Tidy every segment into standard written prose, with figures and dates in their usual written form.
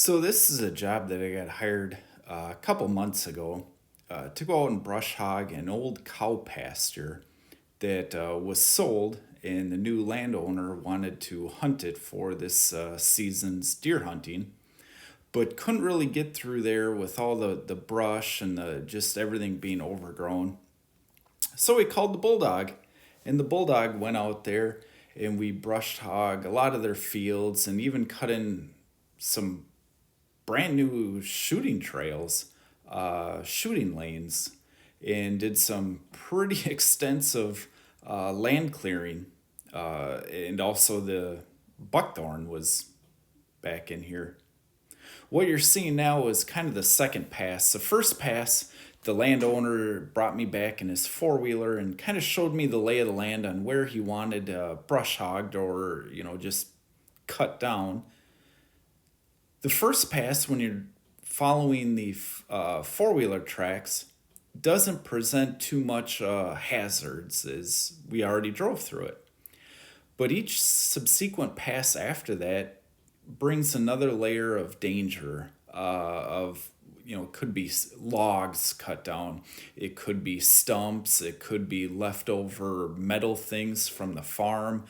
So this is a job that I got hired a couple months ago to go out and brush hog an old cow pasture that was sold, and the new landowner wanted to hunt it for this season's deer hunting, but couldn't really get through there with all the brush and the just everything being overgrown. So he called the Bulldog, and the Bulldog went out there and we brushed hog a lot of their fields and even cut in some brand new shooting trails, shooting lanes, and did some pretty extensive land clearing. And also the buckthorn was back in here. What you're seeing now is kind of the second pass. The first pass, the landowner brought me back in his four-wheeler and kind of showed me the lay of the land on where he wanted brush hogged or, just cut down. The first pass, when you're following the four-wheeler tracks, doesn't present too much hazards as we already drove through it. But each subsequent pass after that brings another layer of danger it could be logs cut down. It could be stumps. It could be leftover metal things from the farm,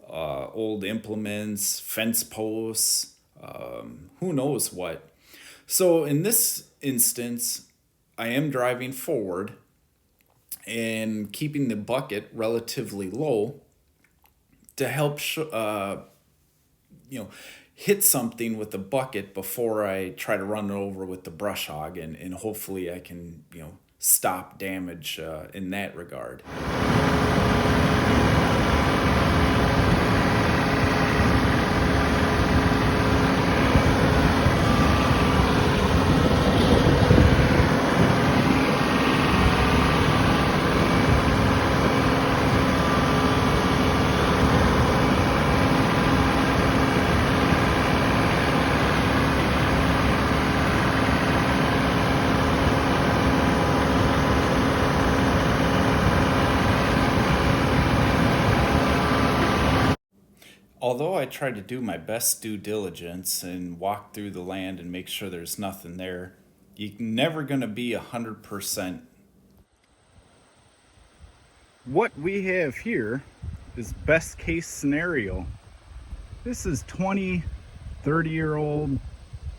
old implements, fence posts, who knows what. So in this instance, I am driving forward and keeping the bucket relatively low to help hit something with the bucket before I try to run it over with the brush hog, and hopefully I can stop damage in that regard. Although I try to do my best due diligence and walk through the land and make sure there's nothing there, you're never going to be 100%. What we have here is best case scenario. This is 20, 30-year-old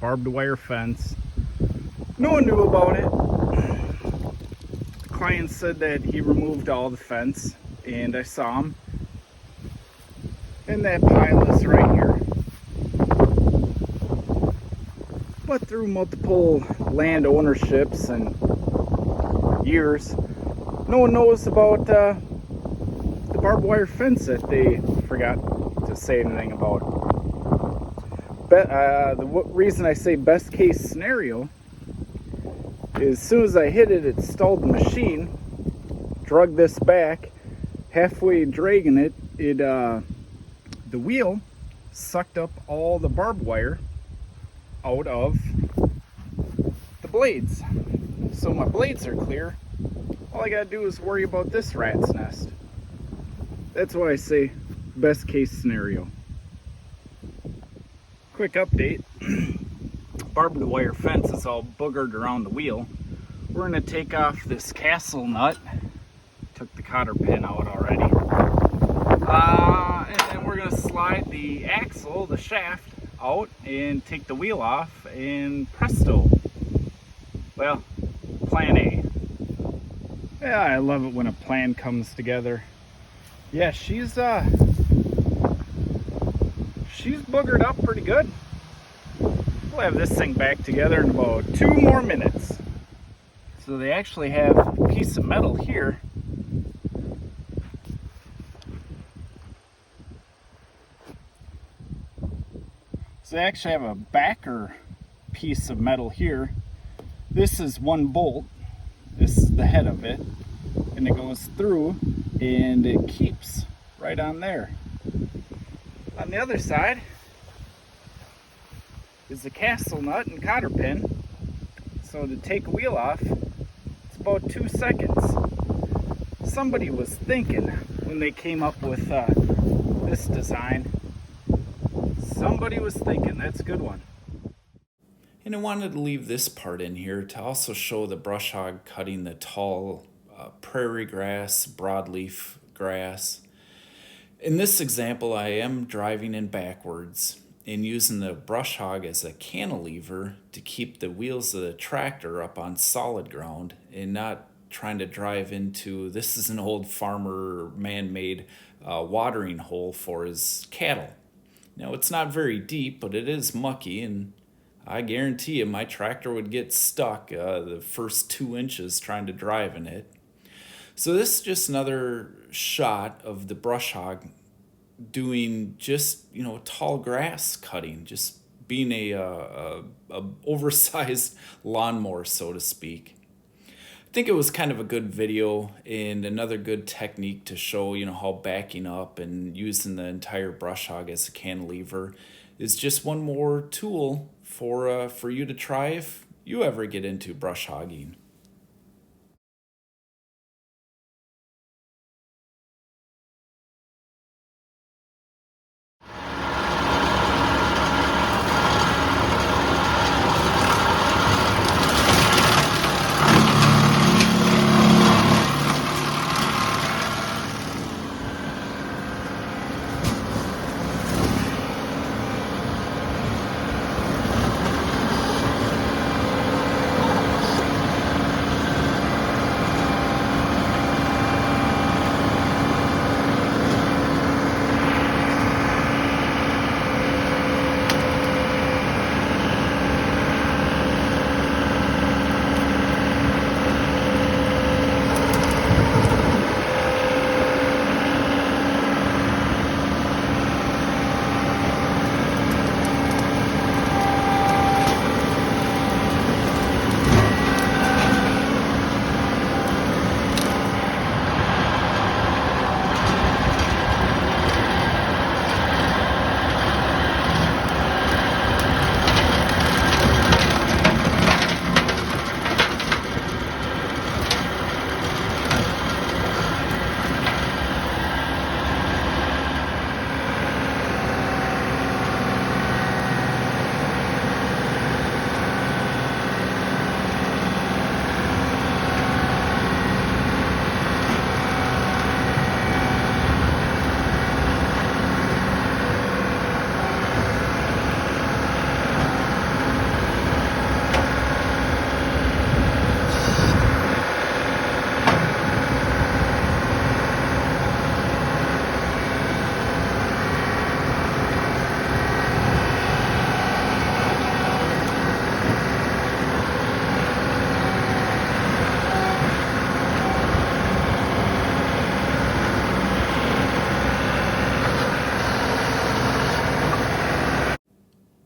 barbed wire fence. No one knew about it. The client said that he removed all the fence, and I saw him. And that pile is right here. But through multiple land ownerships and years, no one knows about the barbed wire fence that they forgot to say anything about. But the reason I say best case scenario is as soon as I hit it, it stalled the machine, drug this back, halfway dragging it, the wheel sucked up all the barbed wire out of the blades. So my blades are clear. All I gotta do is worry about this rat's nest. That's why I say best case scenario. Quick update. Barbed wire fence is all boogered around the wheel. We're gonna take off this castle nut. Took the cotter pin out already. And then we're going to slide the axle, the shaft, out and take the wheel off, and presto. Well, plan A. Yeah, I love it when a plan comes together. Yeah, she's boogered up pretty good. We'll have this thing back together in about 2 more minutes. So they actually have a piece of metal here. So they actually have a backer piece of metal here. This is one bolt. This is the head of it. And it goes through and it keeps right on there. On the other side is the castle nut and cotter pin. So to take a wheel off, it's about 2 seconds. Somebody was thinking when they came up with this design. Somebody was thinking. That's a good one. And I wanted to leave this part in here to also show the brush hog cutting the tall prairie grass, broadleaf grass. In this example, I am driving in backwards and using the brush hog as a cantilever to keep the wheels of the tractor up on solid ground and not trying to drive into, this is an old farmer man-made watering hole for his cattle. Now it's not very deep, but it is mucky, and I guarantee you my tractor would get stuck the first 2 inches trying to drive in it. So this is just another shot of the brush hog doing just, tall grass cutting, just being a oversized lawnmower, so to speak. I think it was kind of a good video and another good technique to show, how backing up and using the entire brush hog as a cantilever is just one more tool for you to try if you ever get into brush hogging.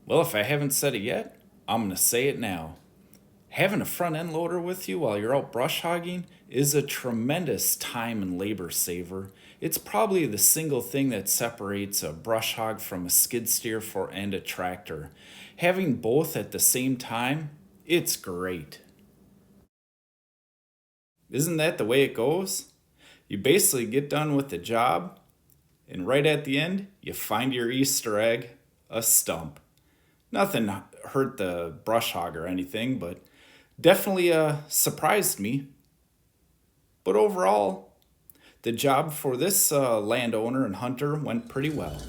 Well, if I haven't said it yet, I'm going to say it now. Having a front end loader with you while you're out brush hogging is a tremendous time and labor saver. It's probably the single thing that separates a brush hog from a skid steer and a tractor. Having both at the same time, it's great. Isn't that the way it goes? You basically get done with the job, and right at the end, you find your Easter egg, a stump. Nothing hurt the brush hog or anything, but definitely surprised me. But overall, the job for this landowner and hunter went pretty well.